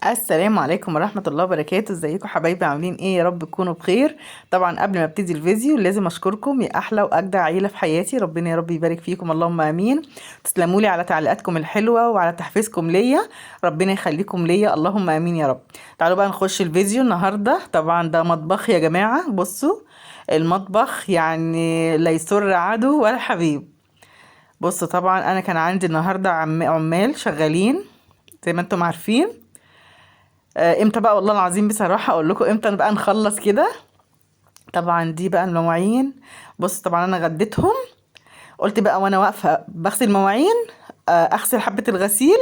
السلام عليكم ورحمة الله وبركاته. ازيكم حبايبي؟ عاملين ايه؟ يا رب تكونوا بخير. طبعا قبل ما ابتدي الفيديو لازم اشكركم يا احلى واجدع عيلة في حياتي. ربنا يا رب يبارك فيكم، اللهم امين. تسلموا لي على تعليقاتكم الحلوة وعلى تحفيزكم ليا. ربنا يخليكم ليا، اللهم امين يا رب. تعالوا بقى نخش الفيديو النهاردة. طبعا ده مطبخ يا جماعة، بصوا المطبخ يعني لا يسر عدو ولا حبيب. بصوا طبعا انا كان عندي النهاردة عمال شغالين زي ما انتم عارفين. امتى بقى والله العظيم بصراحة اقول لكم امتى بقى نخلص كده. طبعا دي بقى المواعين. بص طبعا انا غديتهم، قلت بقى وانا واقفة بغسل مواعين اغسل حبة الغسيل.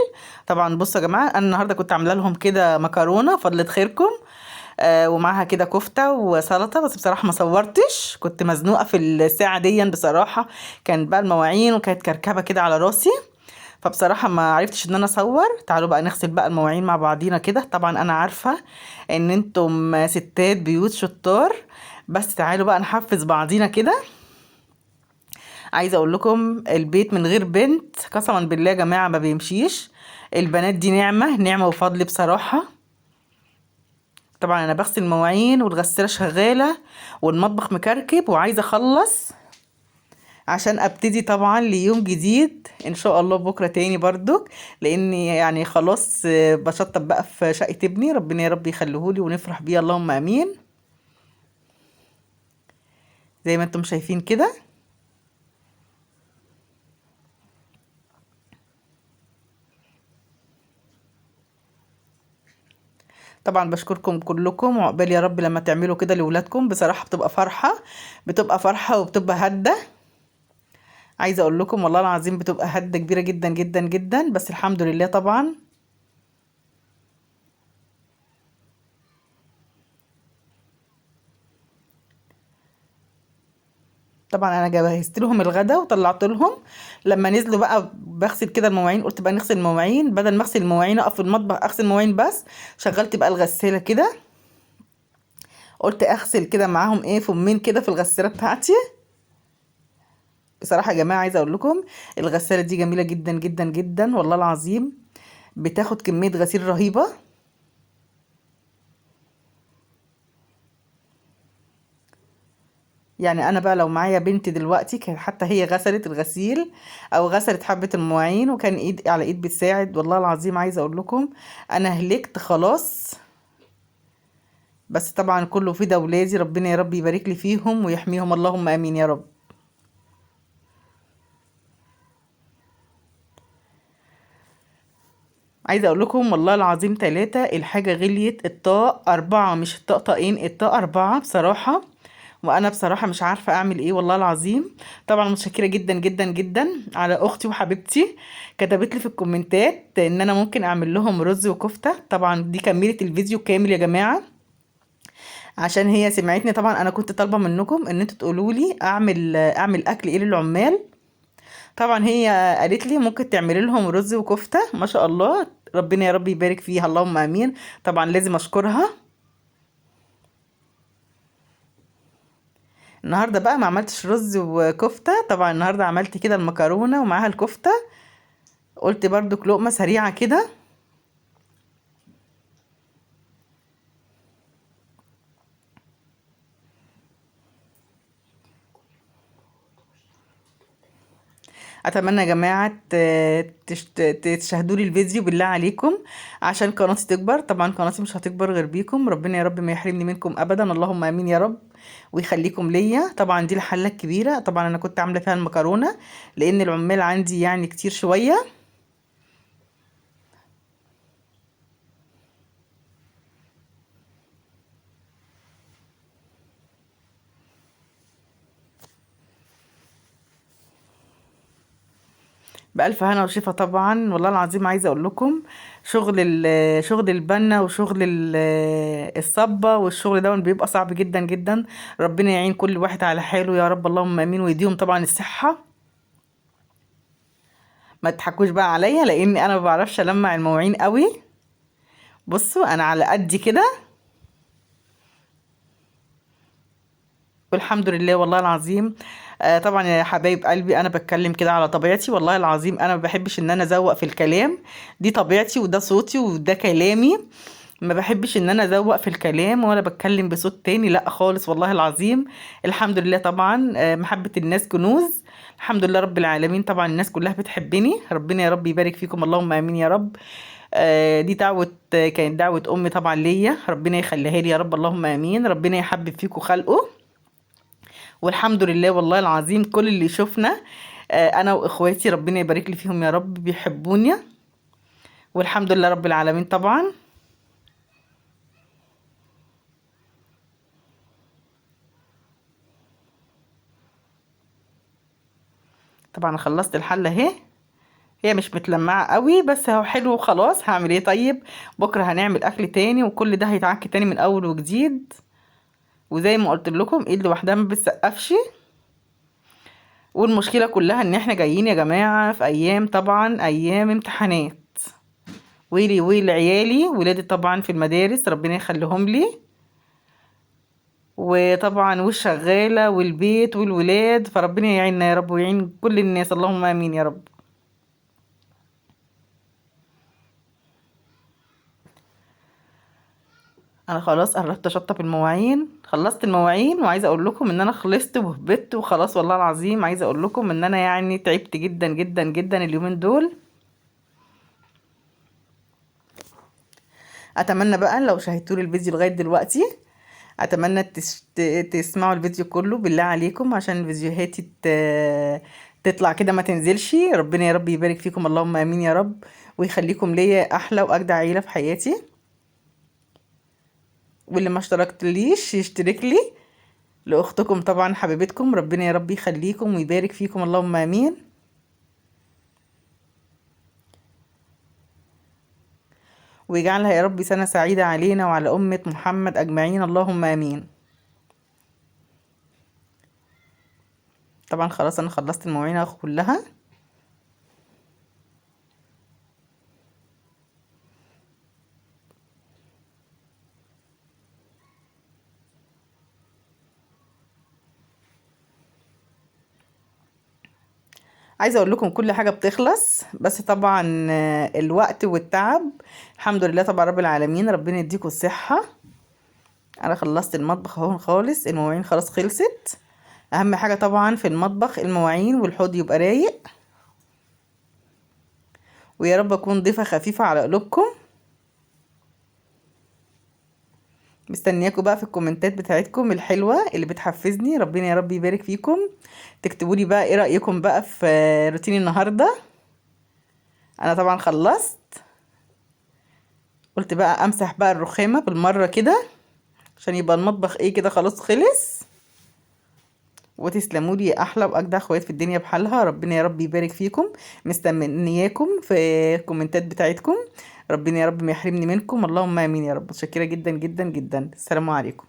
طبعا بصوا يا جماعة، انا النهاردة كنت عاملة لهم كده مكرونة فضلت خيركم. ومعاها كده كفتة وسلطة، بس بصراحة ما صورتش، كنت مزنوقة في الساعة دي بصراحة. كانت بقى المواعين وكانت كركبة كده على راسي، فبصراحة ما عرفتش ان انا اصور. تعالوا بقى نغسل بقى المواعين مع بعضينا كده. طبعا انا عارفة ان انتم ستات بيوت شطار، بس تعالوا بقى نحفز بعضينا كده. عايزة اقول لكم البيت من غير بنت قسما بالله يا جماعة ما بيمشيش. البنات دي نعمة نعمة وفضل بصراحة. طبعا انا بغسل مواعين والغسالة شغالة والمطبخ مكركب وعايزة اخلص عشان ابتدي طبعا ليوم جديد ان شاء الله بكره تاني برضو. لاني يعني خلاص بشطب بقى في شقه ابني، ربنا يا رب يخليهولي ونفرح بيه، اللهم امين. زي ما انتم شايفين كده. طبعا بشكركم كلكم، وعقبال يا رب لما تعملوا كده لاولادكم، بصراحه بتبقى فرحه، بتبقى فرحه وبتبقى هده. عايزه اقول لكم والله العظيم بتبقى هده كبيره جدا جدا جدا، بس الحمد لله طبعا. طبعا انا جهزت لهم الغدا وطلعت لهم. لما نزلوا بقى بغسل كده المواعين، قلت بقى نغسل المواعين بدل ما اغسل المواعين اقف في المطبخ اغسل المواعين بس. شغلت بقى الغساله كده، قلت اغسل كده معاهم ايه فمين كده في الغساله بتاعتي. بصراحه يا جماعه عايزه اقول لكم الغساله دي جميله جدا جدا جدا والله العظيم، بتاخد كميه غسيل رهيبه. يعني انا بقى لو معايا بنتي دلوقتي كانت حتى هي غسلت الغسيل او غسلت حبة المواعين، وكان ايد على ايد بتساعد. والله العظيم عايزة اقول لكم انا هلكت خلاص. بس طبعا كله في ده ولادي، ربنا يا رب يبارك لي فيهم ويحميهم، اللهم امين يا رب. عايزة اقول لكم والله العظيم ثلاثة الحاجة غليت، الطاق اربعة، مش الطاق طاقين، الطاق اربعة بصراحة. وانا بصراحة مش عارفة اعمل ايه والله العظيم. طبعا متشكرة جدا جدا جدا على اختي وحبيبتي، كتبت لي في الكومنتات ان انا ممكن اعمل لهم رز وكفتة. طبعا دي كملت الفيديو كامل يا جماعة، عشان هي سمعتني. طبعا انا كنت طالبة منكم ان انتوا تقولوا لي اعمل اكل ايه للعمال. طبعا هي قالت لي ممكن تعملي لهم رز وكفتة، ما شاء الله، ربنا يا رب يبارك فيها، اللهم امين. طبعا لازم اشكرها. النهارده بقى ما عملتش رز وكفتة، طبعا النهارده عملت كده المكرونة ومعاها الكفتة. قلت برضو لقمة سريعة كده. اتمنى يا جماعة تشاهدوا لي الفيديو بالله عليكم عشان قناتي تكبر. طبعا قناتي مش هتكبر غير بيكم، ربنا يا رب ما يحرمني منكم ابدا، اللهم امين يا رب، ويخليكم ليا. طبعا دي الحلة الكبيرة، طبعا انا كنت عاملة فيها المكرونة لان العمال عندي يعني كتير شوية. بألف هنا وشفا. طبعا والله العظيم عايزة اقول لكم شغل البنا وشغل الصبة والشغل ده بيبقى صعب جدا جدا. ربنا يعين كل واحد على حاله يا رب، اللهم امين، ويديهم طبعا الصحة. ما تضحكوش بقى عليا لاني انا ما بعرفش المع المواعين قوي. بصوا انا على قدي كده، والحمد لله والله العظيم. طبعا يا حبايب قلبي انا بتكلم كده على طبيعتي، والله العظيم انا ما بحبش ان انا ازوق في الكلام. دي طبيعتي وده صوتي وده كلامي. ما بحبش ان انا ازوق في الكلام ولا بتكلم بصوت تاني، لا خالص والله العظيم. الحمد لله طبعا، محبة الناس كنوز. الحمد لله رب العالمين، طبعا الناس كلها بتحبني، ربنا يا رب يبارك فيكم، اللهم امين يا رب. دي دعوة، كانت دعوة امي طبعا ليا، ربنا يخليها لي يا رب، اللهم امين. ربنا يحبب فيكم خلقه. والحمد لله والله العظيم كل اللي شفنا، انا واخواتي ربنا يبارك لي فيهم يا رب، بيحبوني. والحمد لله رب العالمين طبعا. طبعا خلصت الحلة اهي، هي مش متلمعة قوي بس هو حلو وخلاص، هعمل ايه طيب؟ بكرة هنعمل اكل تاني وكل ده هيتعك تاني من اول وجديد. وزي ما قلت لكم ايد لوحدها ما بتسقفش. والمشكلة كلها ان احنا جايين يا جماعة في ايام، طبعا ايام امتحانات. ويلي ويلي عيالي ولادي طبعا في المدارس، ربنا يخليهم لي. وطبعا والشغالة والبيت والولاد، فربنا يعيننا يا رب ويعين كل الناس، اللهم امين يا رب. انا خلاص قربت اشطب المواعين، خلصت المواعين، وعايزه اقول لكم ان انا خلصت وهبت وخلاص، والله العظيم عايزه اقول لكم ان انا يعني تعبت جدا جدا جدا اليومين دول. اتمنى بقى لو شاهدتوا الفيديو لغايه دلوقتي، اتمنى تسمعوا الفيديو كله بالله عليكم، عشان الفيديوهات تطلع كده ما تنزلش. ربنا يا رب يبارك فيكم، اللهم امين يا رب، ويخليكم ليا احلى واجدع عيله في حياتي. واللي ما اشتركتليش يشترك لي. لاختكم طبعا حبيبتكم، ربنا يا رب يخليكم ويبارك فيكم، اللهم امين. ويجعلها يا رب سنة سعيدة علينا وعلى أمة محمد أجمعين، اللهم آمين. طبعا خلاص أنا خلصت المواعين كلها. عايزة أقول لكم كل حاجة بتخلص، بس طبعا الوقت والتعب. الحمد لله طبعا رب العالمين، ربنا يديكم الصحة. أنا خلصت المطبخ اهو خالص، المواعين خلاص خلصت. أهم حاجة طبعا في المطبخ المواعين والحوض يبقى رايق. ويا رب أكون ضيفة خفيفة على قلوبكم. مستنياكم بقى في الكومنتات بتاعتكم الحلوة اللي بتحفزني، ربنا يا رب يبارك فيكم. تكتبوا لي بقى ايه رأيكم بقى في روتين النهاردة. انا طبعا خلصت، قلت بقى امسح بقى الرخامة بالمرة كده، عشان يبقى المطبخ ايه كده خلاص خلص. وتسلموا لي احلى واجدع اخوات في الدنيا بحالها، ربنا يا رب يبارك فيكم. مستنياكم في الكومنتات بتاعتكم، ربنا يا رب ما يحرمني منكم، اللهم امين يا رب. متشكرة جدا جدا جدا، السلام عليكم.